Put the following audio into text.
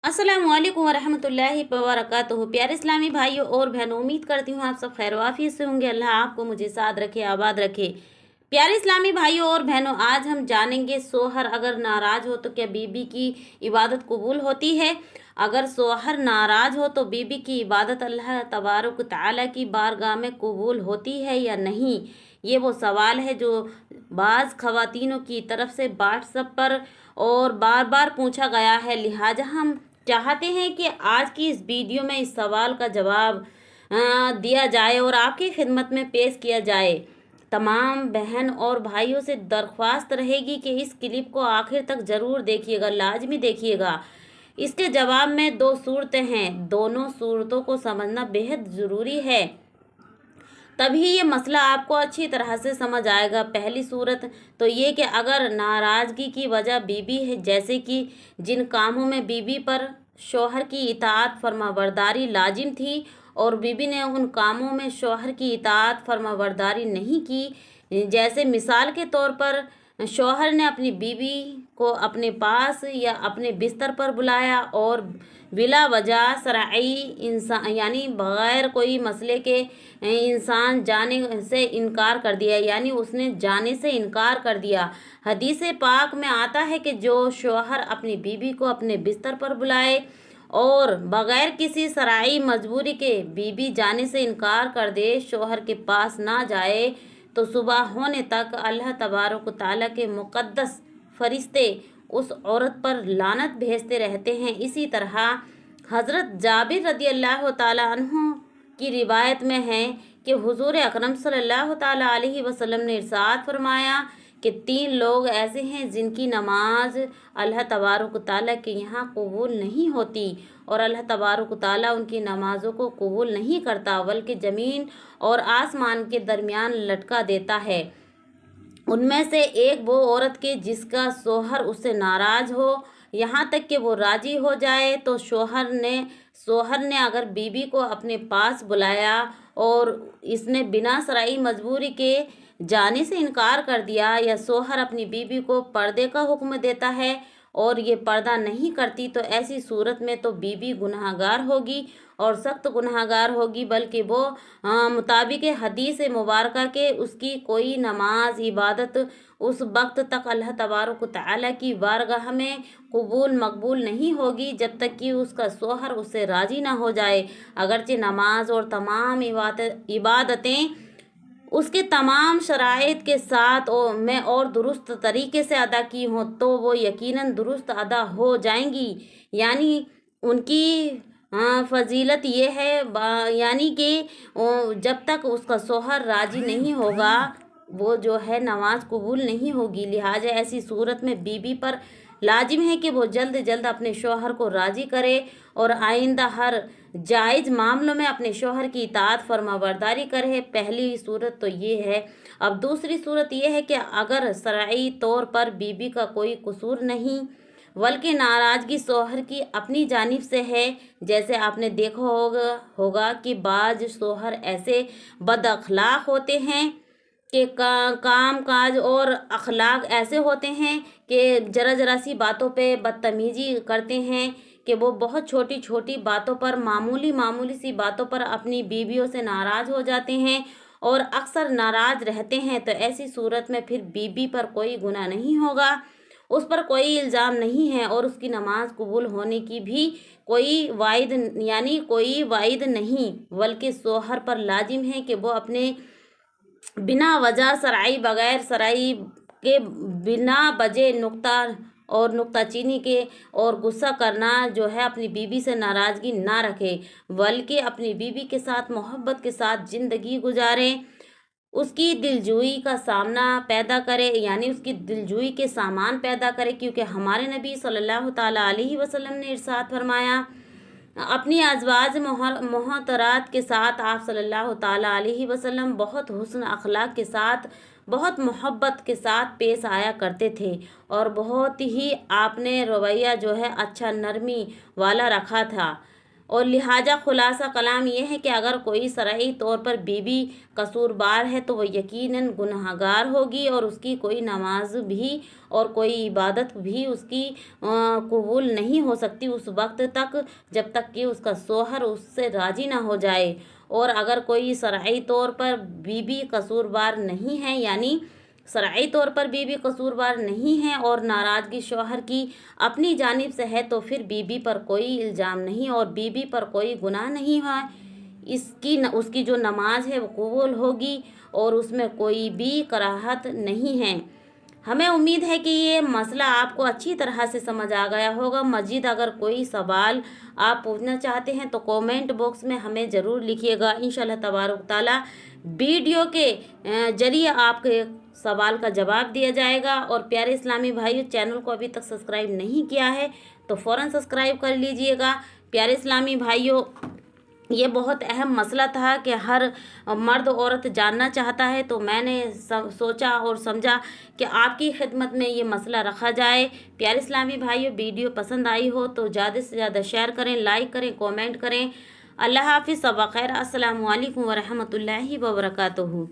अस्सलामु अलैकुम वरहमतुल्लाहि वबरकातुहू। प्यारे इस्लामी भाइयों और बहनों, उम्मीद करती हूँ आप सब खैर वाफियत से होंगे। अल्लाह आपको मुझे साथ रखे, आबाद रखे। प्यारे इस्लामी भाइयों और बहनों, आज हम जानेंगे शोहर अगर नाराज़ हो तो क्या बीबी की इबादत कबूल होती है। अगर शोहर नाराज़ हो तो बीबी की इबादत अल्लाह तबारक तआला की बारगाह में कबूल होती है या नहीं। ये वो सवाल है जो बाज़ ख़वातीनों की तरफ से व्हाट्सएप पर और बार बार पूछा गया है। लिहाजा हम चाहते हैं कि आज की इस वीडियो में इस सवाल का जवाब दिया जाए और आपकी खिदमत में पेश किया जाए। तमाम बहन और भाइयों से दरख्वास्त रहेगी कि इस क्लिप को आखिर तक ज़रूर देखिएगा, लाजमी देखिएगा। इसके जवाब में दो सूरतें हैं, दोनों सूरतों को समझना बेहद ज़रूरी है, तभी ये मसला आपको अच्छी तरह से समझ आएगा। पहली सूरत तो ये कि अगर नाराज़गी की वजह बीबी है, जैसे कि जिन कामों में बीबी पर शौहर की इताअत फरमाबरदारी लाजिम थी और बीबी ने उन कामों में शौहर की इताअत फरमाबरदारी नहीं की, जैसे मिसाल के तौर पर शौहर ने अपनी बीवी को अपने पास या अपने बिस्तर पर बुलाया और बिला वजह शरई इंसान यानी बग़ैर कोई मसले के इंसान जाने से इनकार कर दिया, यानी उसने जाने से इनकार कर दिया। हदीस पाक में आता है कि जो शौहर अपनी बीवी को अपने बिस्तर पर बुलाए और बग़ैर किसी शरई मजबूरी के बीवी जाने से इनकार कर दे, शौहर के पास ना जाए, तो सुबह होने तक अल्लाह तबारक तआला के मुक़द्दस फरिश्ते उस औरत पर लानत भेजते रहते हैं। इसी तरह हज़रत जाबिर रदी अल्लाह ताला अन्हु की रिवायत में है कि हुज़ूर अकरम सल्लल्लाहु ताला अलैहि वसल्लम ने इरशाद फरमाया कि 3 लोग ऐसे हैं जिनकी नमाज अल्लाह तबारक तआला के यहाँ कबूल नहीं होती और अल्लाह तबारक तआला उनकी नमाज़ों को कबूल नहीं करता, बल्कि ज़मीन और आसमान के दरमियान लटका देता है। उनमें से एक वो औरत के जिसका शौहर उससे नाराज़ हो, यहाँ तक कि वो राज़ी हो जाए। तो शौहर ने अगर बीबी को अपने पास बुलाया और इसने बिना शरई मजबूरी के जाने से इनकार कर दिया, या शौहर अपनी बीबी को पर्दे का हुक्म देता है और ये पर्दा नहीं करती, तो ऐसी सूरत में तो बीबी गुनहगार होगी और सख्त गुनहगार होगी, बल्कि वो मुताबिक हदीस मुबारक के उसकी कोई नमाज इबादत उस वक्त तक अल्लाह तबारक तआला की बारगाह में कबूल मकबूल नहीं होगी जब तक कि उसका शौहर उससे राज़ी ना हो जाए। अगरचे नमाज और तमाम इबादतें उसके तमाम शराइत के साथ और दुरुस्त तरीके से अदा की हों, तो वो यकीनन दुरुस्त अदा हो जाएंगी। यानी उनकी फजीलत ये है यानी कि जब तक उसका शौहर राज़ी नहीं होगा वो जो है नमाज कबूल नहीं होगी। लिहाजा ऐसी सूरत में बीबी पर लाजिम है कि वो जल्द जल्द अपने शौहर को राज़ी करे और आइंदा हर जायज़ मामलों में अपने शौहर की इताअत फरमाबरदारी करे। पहली सूरत तो ये है। अब दूसरी सूरत ये है कि अगर शरई तौर पर बीबी का कोई कसूर नहीं बल्कि नाराज़गी शौहर की अपनी जानिब से है, जैसे आपने देखा होगा कि बाज़ शौहर ऐसे बद अखलाक होते हैं कि काम काज और अखलाक ऐसे होते हैं कि ज़रा सी बातों पे बदतमीज़ी करते हैं, कि वो बहुत छोटी छोटी बातों पर मामूली सी बातों पर अपनी बीवियों से नाराज़ हो जाते हैं और अक्सर नाराज़ रहते हैं। तो ऐसी सूरत में फिर बीबी पर कोई गुनाह नहीं होगा, उस पर कोई इल्ज़ाम नहीं है और उसकी नमाज कबूल होने की भी कोई वाइद नहीं, बल्कि शौहर पर लाजिम है कि वो अपने बिना वजह बग़ैर शरई के बिना वजह नुक्ताचीनी के और गुस्सा करना जो है अपनी बीबी से नाराज़गी ना रखे, बल्कि अपनी बीबी के साथ मोहब्बत के साथ ज़िंदगी गुजारें, उसकी दिलजोई का सामना पैदा करे, यानी उसकी दिलजोई के सामान पैदा करे। क्योंकि हमारे नबी सल्लल्लाहु ताला अलैहि वसल्लम ने इरशाद फरमाया, अपनी अज़वाज मोहतरात के साथ आप सल्लल्लाहु ताला अलैहि वसल्लम बहुत हुस्न अखलाक के साथ, बहुत मोहब्बत के साथ पेश आया करते थे और बहुत ही आपने रवैया जो है अच्छा नरमी वाला रखा था और लिहाजा खुलासा कलाम ये है कि अगर कोई शरई तौर पर बीवी कसूरबार है तो वह यकीनन गुनहगार होगी और उसकी कोई नमाज भी और कोई इबादत भी उसकी कबूल नहीं हो सकती उस वक्त तक जब तक कि उसका शौहर उससे राज़ी ना हो जाए। और अगर कोई शरई तौर पर बीवी कसूरबार नहीं है, यानी शरई तौर पर बीवी कसूरवार नहीं है और नाराज़गी शौहर की अपनी जानिब से है तो फिर बीवी पर कोई इल्ज़ाम नहीं और बीवी पर कोई गुनाह नहीं है। उसकी जो नमाज है वो कबूल होगी और उसमें कोई भी कराहत नहीं है। हमें उम्मीद है कि ये मसला आपको अच्छी तरह से समझ आ गया होगा। मज़ीद अगर कोई सवाल आप पूछना चाहते हैं तो कमेंट बॉक्स में हमें ज़रूर लिखिएगा। इंशाल्लाह तबारक ताला वीडियो के ज़रिए आपके सवाल का जवाब दिया जाएगा। और प्यारे इस्लामी भाइयों, चैनल को अभी तक सब्सक्राइब नहीं किया है तो फ़ौरन सब्सक्राइब कर लीजिएगा। प्यारे इस्लामी भाइयों, ये बहुत अहम मसला था कि हर मर्द औरत जानना चाहता है, तो मैंने सोचा और समझा कि आपकी खिदमत में ये मसला रखा जाए। प्यारे इस्लामी भाइयों, वीडियो पसंद आई हो तो ज़्यादा से ज़्यादा शेयर करें, लाइक करें, कमेंट करें। अल्लाह हाफिज़, सब खैर। अस्सलामु अलैकुम व रहमतुल्लाहि व बरकातुहू।